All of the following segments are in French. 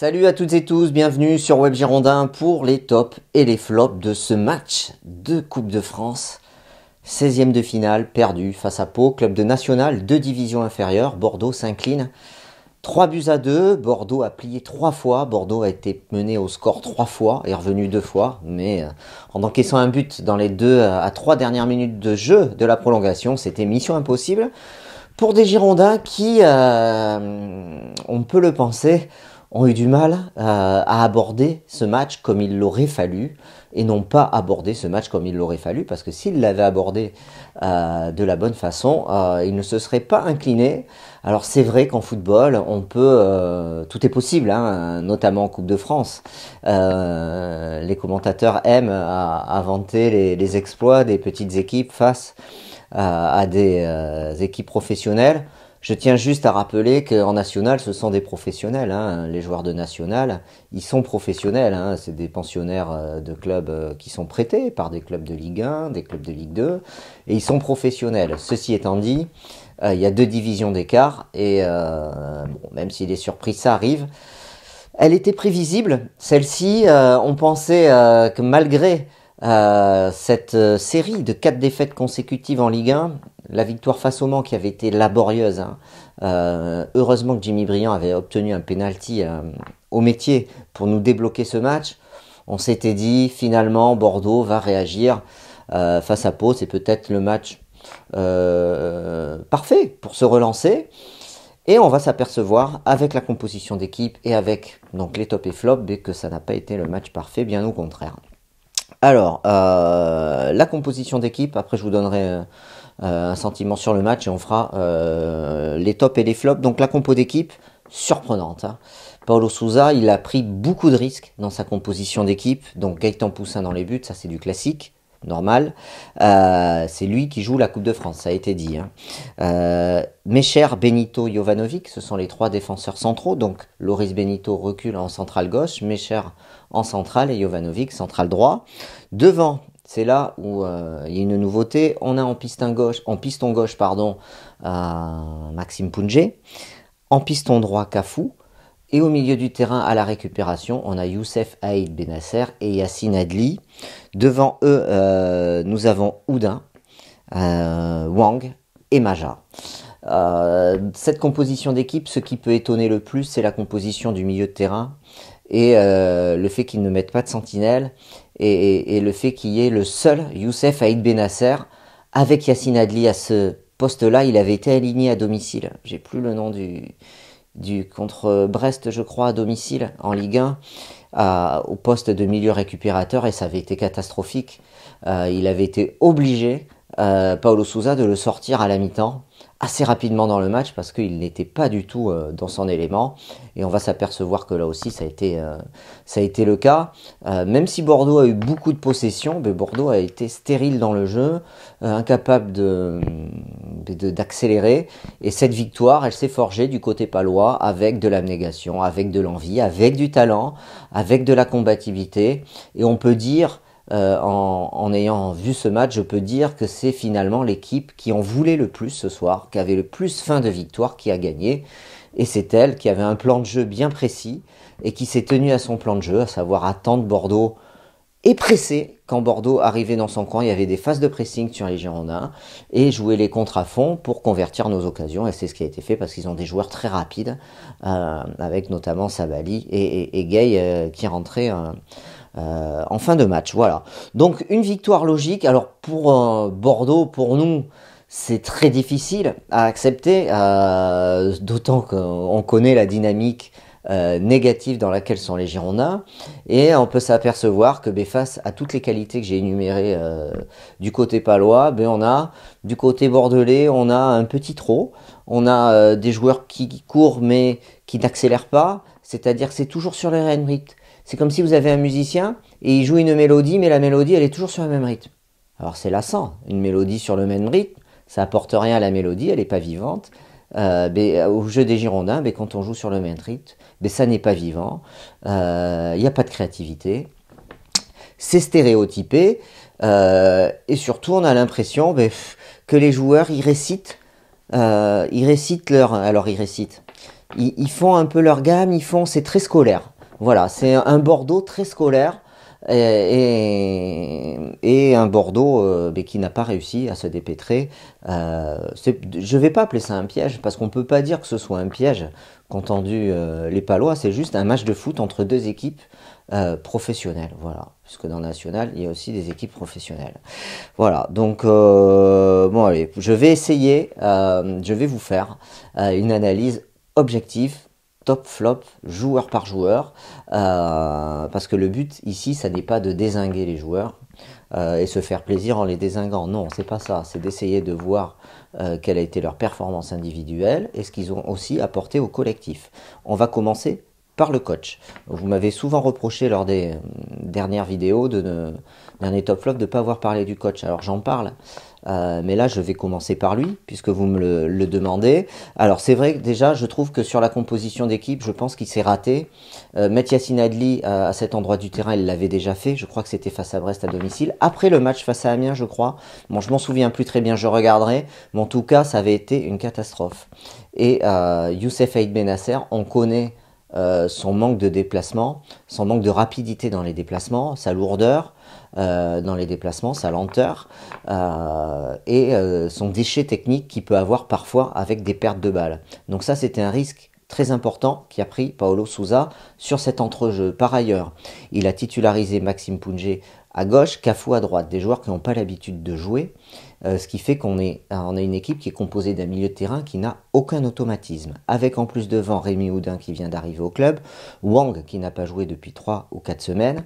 Salut à toutes et tous, bienvenue sur Web Girondin pour les tops et les flops de ce match de Coupe de France. 16e de finale, perdu face à Pau, club de national, 2 divisions inférieures. Bordeaux s'incline 3-2. Bordeaux a plié 3 fois. Bordeaux a été mené au score 3 fois et revenu 2 fois. Mais en encaissant un but dans les 2 à 3 dernières minutes de jeu de la prolongation, c'était mission impossible pour des Girondins qui, on peut le penser, ont eu du mal à aborder ce match comme il l'aurait fallu et non pas aborder ce match comme il l'aurait fallu, parce que s'ils l'avaient abordé de la bonne façon, ils ne se seraient pas inclinés. Alors c'est vrai qu'en football, on peut, tout est possible, hein, notamment en Coupe de France. Les commentateurs aiment à vanter les exploits des petites équipes face à des équipes professionnelles. Je tiens juste à rappeler qu'en national, ce sont des professionnels, hein. Les joueurs de national, ils sont professionnels, hein. C'est des pensionnaires de clubs qui sont prêtés par des clubs de Ligue 1, des clubs de Ligue 2, et ils sont professionnels. Ceci étant dit, il y a 2 divisions d'écart, et bon, même si les surprises, ça arrive. Elle était prévisible, celle-ci. On pensait que malgré cette série de 4 défaites consécutives en Ligue 1, la victoire face au Mans qui avait été laborieuse, hein, heureusement que Jimmy Briand avait obtenu un penalty au métier pour nous débloquer ce match. On s'était dit finalement Bordeaux va réagir face à Pau, c'est peut-être le match parfait pour se relancer. Et on va s'apercevoir avec la composition d'équipe et avec donc les tops et flops que ça n'a pas été le match parfait, bien au contraire. Alors, la composition d'équipe, après je vous donnerai un sentiment sur le match et on fera les tops et les flops. Donc la compo d'équipe, surprenante, hein. Paulo Sousa, il a pris beaucoup de risques dans sa composition d'équipe. Donc Gaëtan Poussin dans les buts, ça c'est du classique, normal. C'est lui qui joue la Coupe de France, ça a été dit, hein. Mecher, Benito, Jovanovic, ce sont les 3 défenseurs centraux. Donc Loris Benito recule en centrale gauche, Mecher en centrale et Jovanovic centrale droit. Devant, c'est là où il y a une nouveauté. On a en piston gauche, Maxime Pounjé, en piston droit Cafou, et au milieu du terrain à la récupération, on a Youssef Aïd Benasser et Yacine Adli. Devant eux, nous avons Oudin, Wang et Maja. Cette composition d'équipe, ce qui peut étonner le plus, c'est la composition du milieu de terrain et le fait qu'ils ne mettent pas de sentinelle et le fait qu'il y ait le seul Youssef Aïd Benasser avec Yacine Adli à ce poste-là. Il avait été aligné à domicile. J'ai plus le nom du contre Brest, je crois, à domicile en Ligue 1 au poste de milieu récupérateur et ça avait été catastrophique. Il avait été obligé, Paulo Sousa, de le sortir à la mi-temps assez rapidement dans le match parce qu'il n'était pas du tout dans son élément et on va s'apercevoir que là aussi ça a été le cas. Même si Bordeaux a eu beaucoup de possession, mais Bordeaux a été stérile dans le jeu, incapable d'accélérer, et cette victoire elle s'est forgée du côté palois avec de l'abnégation, avec de l'envie, avec du talent, avec de la combativité, et on peut dire en ayant vu ce match, je peux dire que c'est finalement l'équipe qui en voulait le plus ce soir, qui avait le plus faim de victoire, qui a gagné. Et c'est elle qui avait un plan de jeu bien précis et qui s'est tenue à son plan de jeu, à savoir attendre Bordeaux et presser. Quand Bordeaux arrivait dans son camp, il y avait des phases de pressing sur les Girondins et jouer les contres à fond pour convertir nos occasions. Et c'est ce qui a été fait parce qu'ils ont des joueurs très rapides, avec notamment Sabali et Gay qui rentraient en fin de match. Voilà. Donc une victoire logique. Alors pour Bordeaux, pour nous, c'est très difficile à accepter, d'autant qu'on connaît la dynamique négative dans laquelle sont les Girondins, et on peut s'apercevoir que face à toutes les qualités que j'ai énumérées du côté palois, on a du côté bordelais, on a un petit trop, on a des joueurs qui courent mais qui n'accélèrent pas, c'est-à-dire que c'est toujours sur le même rythme. C'est comme si vous avez un musicien et il joue une mélodie, mais la mélodie elle est toujours sur le même rythme. Alors c'est lassant, une mélodie sur le même rythme, ça apporte rien à la mélodie, elle n'est pas vivante. Au jeu des Girondins, quand on joue sur le même rythme, ça n'est pas vivant, il n'y a pas de créativité, c'est stéréotypé, et surtout on a l'impression que les joueurs ils récitent leur... Alors ils récitent, ils font un peu leur gamme, c'est très scolaire. Voilà, c'est un Bordeaux très scolaire et un Bordeaux mais qui n'a pas réussi à se dépêtrer. Je vais pas appeler ça un piège parce qu'on peut pas dire que ce soit un piège. Qu'entendu les Palois, c'est juste un match de foot entre deux équipes professionnelles. Voilà, puisque dans le national, il y a aussi des équipes professionnelles. Voilà, donc bon allez, je vais essayer, je vais vous faire une analyse objective, top flop, joueur par joueur, parce que le but ici, ça n'est pas de dézinguer les joueurs et se faire plaisir en les dézinguant. Non, c'est pas ça, c'est d'essayer de voir quelle a été leur performance individuelle et ce qu'ils ont aussi apporté au collectif. On va commencer par le coach. Vous m'avez souvent reproché lors des dernières vidéos, dernier top flop, de ne pas avoir parlé du coach. Alors j'en parle, mais là je vais commencer par lui, puisque vous me le demandez. Alors c'est vrai que déjà, je trouve que sur la composition d'équipe, je pense qu'il s'est raté. Mettre Yacine Adli à cet endroit du terrain, il l'avait déjà fait. Je crois que c'était face à Brest à domicile. Après le match face à Amiens, je crois. Bon, je m'en souviens plus très bien, je regarderai. Mais en tout cas, ça avait été une catastrophe. Et Youssef Aïd Benasser, on connaît son manque de déplacement, son manque de rapidité dans les déplacements, sa lourdeur dans les déplacements, sa lenteur et son déchet technique qu'il peut avoir parfois avec des pertes de balles. Donc ça, c'était un risque très important qui a pris Paulo Sousa sur cet entrejeu. Par ailleurs, il a titularisé Maxime Pounget à gauche, Cafou à droite, des joueurs qui n'ont pas l'habitude de jouer, ce qui fait qu'on a une équipe qui est composée d'un milieu de terrain qui n'a aucun automatisme, avec en plus devant Rémi Houdin qui vient d'arriver au club, Wang qui n'a pas joué depuis 3 ou 4 semaines,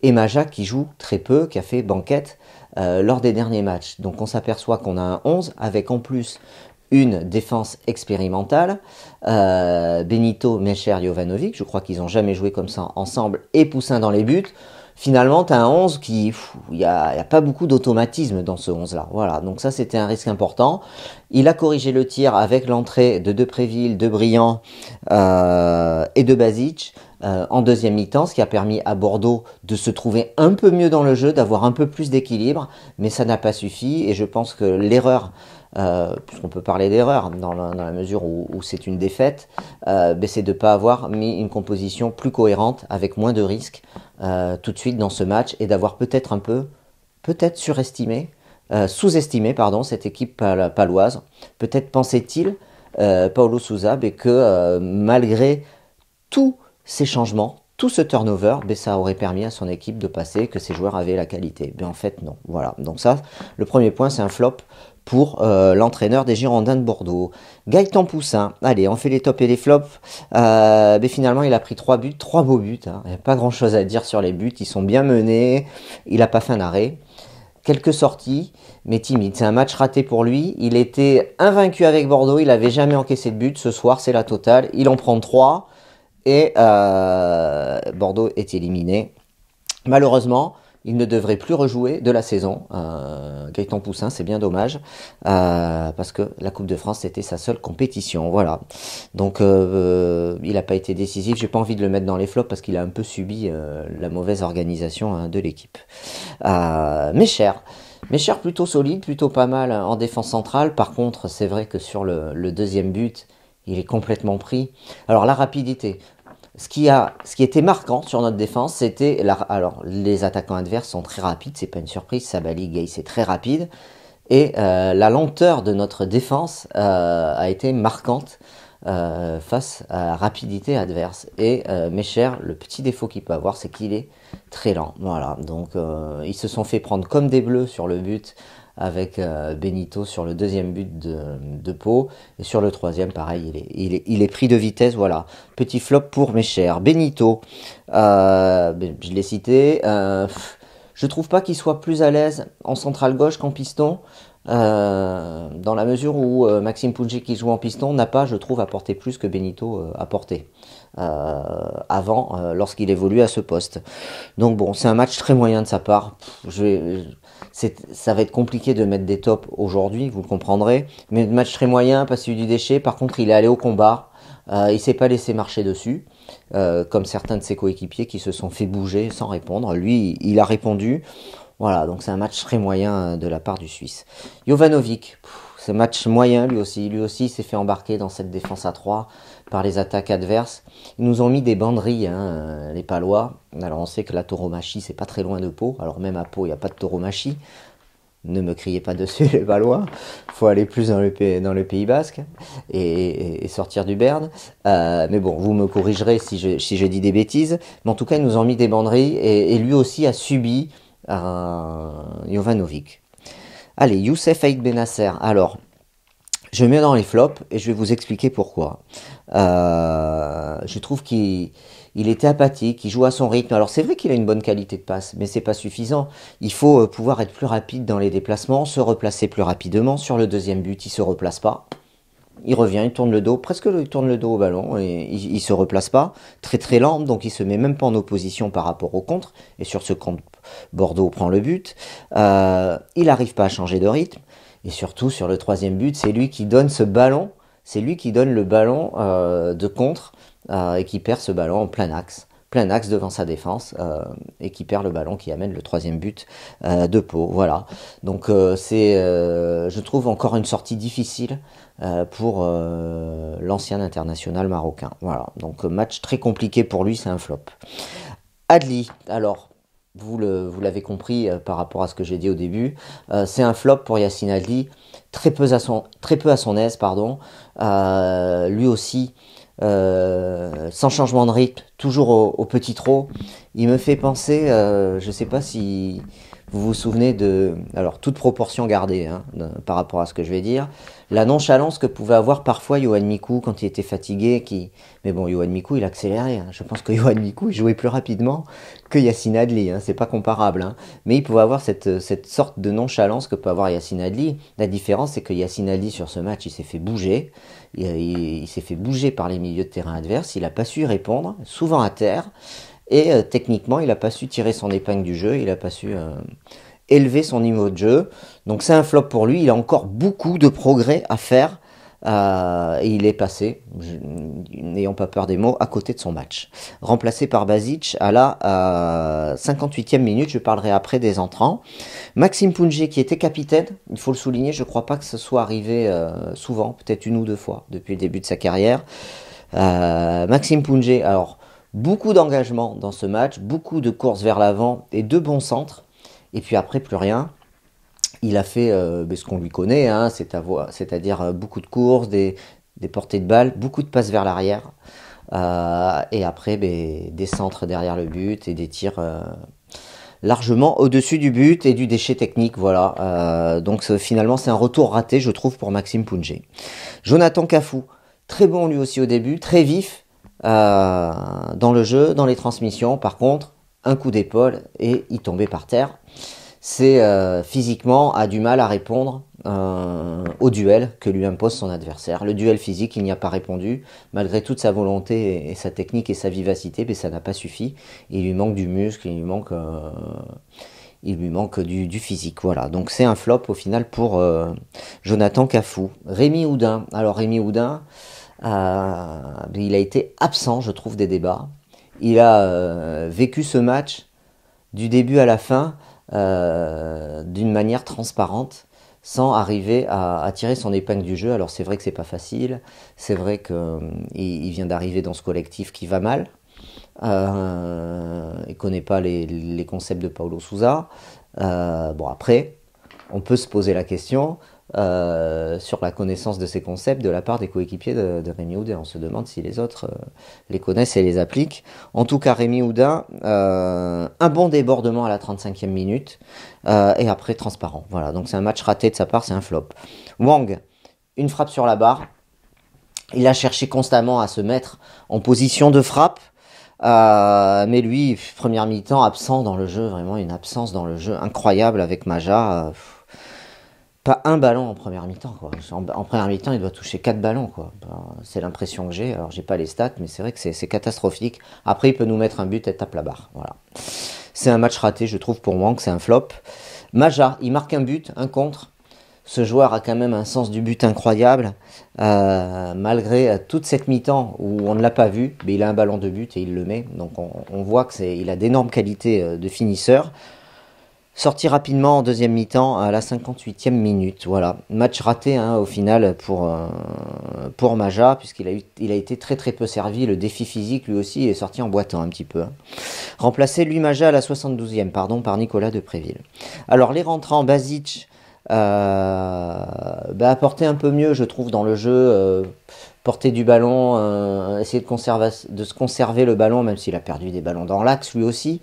et Maja qui joue très peu, qui a fait banquette lors des derniers matchs. Donc on s'aperçoit qu'on a un 11 avec en plus une défense expérimentale, Benito, Mecher, Jovanovic, je crois qu'ils n'ont jamais joué comme ça ensemble, et Poussin dans les buts. Finalement, tu as un 11 qui, il n'y a pas beaucoup d'automatisme dans ce 11-là. Voilà, donc ça, c'était un risque important. Il a corrigé le tir avec l'entrée de Depréville, de Briand et de Basic en deuxième mi-temps, ce qui a permis à Bordeaux de se trouver un peu mieux dans le jeu, d'avoir un peu plus d'équilibre, mais ça n'a pas suffi, et je pense que l'erreur, puisqu'on peut parler d'erreur dans la mesure où c'est une défaite, c'est de ne pas avoir mis une composition plus cohérente avec moins de risques tout de suite dans ce match et d'avoir peut-être sous-estimé pardon, cette équipe paloise. Peut-être pensait-il, Paulo Sousa, que malgré tous ces changements, tout ce turnover, ça aurait permis à son équipe de passer, que ses joueurs avaient la qualité. Mais en fait, non. Voilà. Donc ça, le premier point, c'est un flop pour l'entraîneur des Girondins de Bordeaux. Gaëtan Poussin, allez, on fait les tops et les flops. Finalement, il a pris 3 buts, 3 beaux buts. Hein. Il n'y a pas grand-chose à dire sur les buts, ils sont bien menés, il n'a pas fait un arrêt. Quelques sorties, mais timide. C'est un match raté pour lui. Il était invaincu avec Bordeaux, il n'avait jamais encaissé de but. Ce soir, c'est la totale. Il en prend 3 et Bordeaux est éliminé. Malheureusement, il ne devrait plus rejouer de la saison. Gaëtan Poussin, c'est bien dommage, parce que la Coupe de France, c'était sa seule compétition. Voilà. Donc, il n'a pas été décisif. J'ai pas envie de le mettre dans les flops parce qu'il a un peu subi la mauvaise organisation de l'équipe. Mecher plutôt solide, plutôt pas mal en défense centrale. Par contre, c'est vrai que sur le deuxième but, il est complètement pris. Alors, la rapidité. Ce qui était marquant sur notre défense, c'était... Alors, les attaquants adverses sont très rapides, c'est pas une surprise, Sabali, Gay, c'est très rapide. Et la lenteur de notre défense a été marquante face à la rapidité adverse. Et Mecher, le petit défaut qu'il peut avoir, c'est qu'il est très lent. Voilà, donc ils se sont fait prendre comme des bleus sur le but avec Benito sur le deuxième but de Pau. Et sur le troisième, pareil, il est pris de vitesse. Voilà, petit flop pour Mecher. Benito, je l'ai cité. Je trouve pas qu'il soit plus à l'aise en centrale gauche qu'en piston. Dans la mesure où Maxime Pounget qui joue en piston n'a pas, je trouve, apporté plus que Benito apportait avant lorsqu'il évolue à ce poste. Donc bon, c'est un match très moyen de sa part. Ça va être compliqué de mettre des tops aujourd'hui, vous le comprendrez. Mais match très moyen, pas celui du déchet. Par contre, il est allé au combat. Il s'est pas laissé marcher dessus, comme certains de ses coéquipiers qui se sont fait bouger sans répondre. Lui, il a répondu. Voilà, donc c'est un match très moyen de la part du Suisse. Jovanovic, ce match moyen lui aussi. Lui aussi s'est fait embarquer dans cette défense à 3 par les attaques adverses. Ils nous ont mis des banderies, hein, les Palois. Alors on sait que la tauromachie c'est pas très loin de Pau. Alors même à Pau il n'y a pas de tauromachie. Ne me criez pas dessus les Palois. Faut aller plus dans le Pays Basque et sortir du Berne. Mais bon, vous me corrigerez si je dis des bêtises. Mais en tout cas ils nous ont mis des banderies et lui aussi a subi Jovanovic. Allez, Youssef Aït Benasser. Alors, je mets dans les flops et je vais vous expliquer pourquoi. Je trouve qu'il était apathique, il joue à son rythme. Alors c'est vrai qu'il a une bonne qualité de passe, mais c'est pas suffisant. Il faut pouvoir être plus rapide dans les déplacements, se replacer plus rapidement. Sur le deuxième but, il se replace pas. Il revient, il tourne le dos, il tourne le dos au ballon et il se replace pas. Très très lent, donc il se met même pas en opposition par rapport au contre. Et sur ce contre, Bordeaux prend le but. Il n'arrive pas à changer de rythme. Et surtout, sur le troisième but, c'est lui qui donne ce ballon. C'est lui qui donne le ballon de contre et qui perd ce ballon en plein axe. Plein axe devant sa défense et qui perd le ballon qui amène le troisième but de Pau. Voilà. Donc je trouve encore une sortie difficile pour l'ancien international marocain. Voilà. Donc match très compliqué pour lui, c'est un flop. Adli, alors vous l'avez compris par rapport à ce que j'ai dit au début, c'est un flop pour Yacine Adli, très peu à son aise, pardon. Lui aussi, sans changement de rythme, toujours au petit trot. Il me fait penser, je ne sais pas si vous vous souvenez alors toute proportion gardée hein, par rapport à ce que je vais dire, la nonchalance que pouvait avoir parfois Yoann Mikou quand il était fatigué. Mais bon, Yoann Mikou il accélérait. Hein. Je pense que Yoann Mikou il jouait plus rapidement que Yacine Adli. Hein. C'est pas comparable. Hein. Mais il pouvait avoir cette sorte de nonchalance que peut avoir Yacine Adli. La différence c'est que Yacine Adli sur ce match il s'est fait bouger. Il s'est fait bouger par les milieux de terrain adverses. Il n'a pas su répondre, souvent à terre. Et techniquement, il n'a pas su tirer son épingle du jeu, il n'a pas su élever son niveau de jeu. Donc c'est un flop pour lui, il a encore beaucoup de progrès à faire. Et il est passé, n'ayons pas peur des mots, à côté de son match. Remplacé par Basic à la 58e minute, je parlerai après des entrants. Maxime Pounjé qui était capitaine, il faut le souligner, je ne crois pas que ce soit arrivé souvent, peut-être une ou deux fois depuis le début de sa carrière. Maxime Pounjé, alors beaucoup d'engagement dans ce match, beaucoup de courses vers l'avant et de bons centres. Et puis après, plus rien. Il a fait ce qu'on lui connaît, hein, c'est-à-dire beaucoup de courses, des portées de balles, beaucoup de passes vers l'arrière. Et après, des centres derrière le but et des tirs largement au-dessus du but et du déchet technique. Voilà. Donc finalement, c'est un retour raté, je trouve, pour Maxime Pounjé. Jonathan Cafou, très bon lui aussi au début, très vif. Dans le jeu, dans les transmissions, par contre, un coup d'épaule et il tombait par terre. C'est physiquement a du mal à répondre au duel que lui impose son adversaire. Le duel physique, il n'y a pas répondu, malgré toute sa volonté et sa technique et sa vivacité, mais ça n'a pas suffi. Il lui manque du muscle, il lui manque du physique. Voilà, donc c'est un flop au final pour Jonathan Cafou. Rémi Houdin, alors Rémi Houdin, il a été absent, je trouve, des débats. Il a vécu ce match du début à la fin d'une manière transparente, sans arriver à tirer son épingle du jeu. Alors c'est vrai que c'est pas facile, c'est vrai qu'il vient d'arriver dans ce collectif qui va mal. Il connaît pas les concepts de Paulo Sousa. Bon après, on peut se poser la question sur la connaissance de ces concepts de la part des coéquipiers de Rémi Houdin. On se demande si les autres les connaissent et les appliquent. En tout cas, Rémi Houdin, un bon débordement à la 35e minute et après transparent. Voilà, donc c'est un match raté de sa part, c'est un flop. Wang, une frappe sur la barre. Il a cherché constamment à se mettre en position de frappe. Mais lui, première mi-temps, absent dans le jeu, vraiment une absence dans le jeu incroyable avec Maja. Pas un ballon en première mi-temps, quoi. En première mi-temps, il doit toucher 4 ballons, quoi. C'est l'impression que j'ai. Alors, j'ai pas les stats, mais c'est vrai que c'est catastrophique. Après, il peut nous mettre un but et tape la barre. Voilà. C'est un match raté, je trouve, pour moi, que c'est un flop. Maja, il marque un but, un contre. Ce joueur a quand même un sens du but incroyable. Malgré toute cette mi-temps où on ne l'a pas vu, mais il a un ballon de but et il le met. Donc, on voit qu'il a d'énormes qualités de finisseur. sorti rapidement en deuxième mi-temps à la 58e minute. Voilà, match raté hein, au final pour Maja, il a été très très peu servi. Le défi physique lui aussi est sorti en boitant un petit peu. Hein. Remplacé lui Maja à la 72e, pardon, par Nicolas Depréville. Alors les rentrants, Basic apporter un peu mieux je trouve dans le jeu, porter du ballon, essayer de se conserver le ballon même s'il a perdu des ballons dans l'axe lui aussi,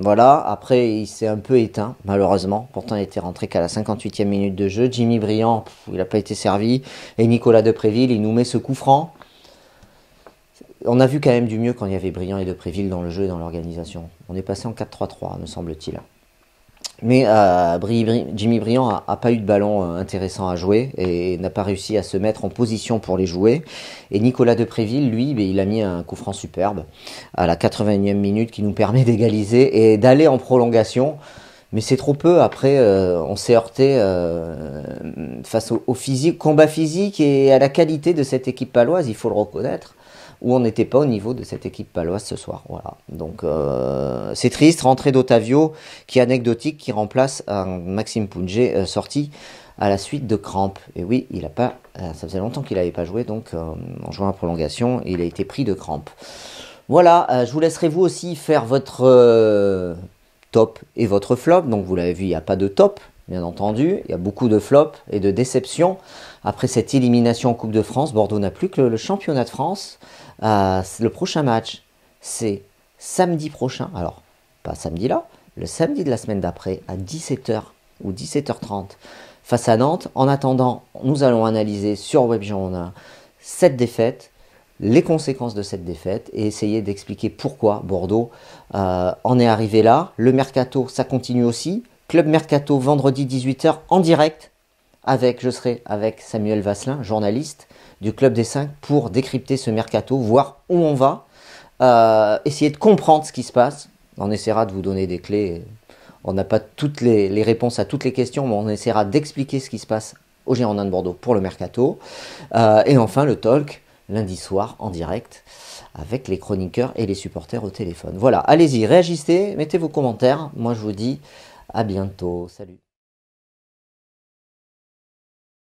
voilà, après il s'est un peu éteint malheureusement, pourtant il était rentré qu'à la 58e minute de jeu. Jimmy Briand, il n'a pas été servi, et Nicolas Depréville il nous met ce coup franc. On a vu quand même du mieux quand il y avait Briand et Depréville dans le jeu et dans l'organisation. On est passé en 4-3-3 me semble-t-il. Mais Jimmy Briand a pas eu de ballon intéressant à jouer et n'a pas réussi à se mettre en position pour les jouer. Et Nicolas Depréville, lui, il a mis un coup franc superbe à la 81e minute qui nous permet d'égaliser et d'aller en prolongation. Mais c'est trop peu. Après, on s'est heurté face au combat physique et à la qualité de cette équipe paloise, il faut le reconnaître, où on n'était pas au niveau de cette équipe paloise ce soir. Voilà. Donc c'est triste, rentrée d'Otavio, qui est anecdotique, qui remplace un Maxime Pounget sorti à la suite de crampes. Et oui, il a pas, ça faisait longtemps qu'il n'avait pas joué, donc en jouant en prolongation, il a été pris de crampes. Voilà, je vous laisserai vous aussi faire votre top et votre flop. Donc vous l'avez vu, il n'y a pas de top, bien entendu. Il y a beaucoup de flops et de déceptions. Après cette élimination en Coupe de France, Bordeaux n'a plus que le championnat de France. Le prochain match, c'est samedi prochain. Alors, pas samedi là, le samedi de la semaine d'après, à 17h ou 17h30, face à Nantes. En attendant, nous allons analyser sur Web Girondin cette défaite, les conséquences de cette défaite et essayer d'expliquer pourquoi Bordeaux en est arrivé là. Le mercato, ça continue aussi. Club Mercato, vendredi 18h en direct. Je serai avec Samuel Vasselin, journaliste du Club des 5, pour décrypter ce mercato, voir où on va, essayer de comprendre ce qui se passe. On essaiera de vous donner des clés. On n'a pas toutes les réponses à toutes les questions, mais on essaiera d'expliquer ce qui se passe au Girondins de Bordeaux pour le mercato. Et enfin, le talk, lundi soir, en direct, avec les chroniqueurs et les supporters au téléphone. Voilà, allez-y, réagissez, mettez vos commentaires. Moi, je vous dis à bientôt. Salut.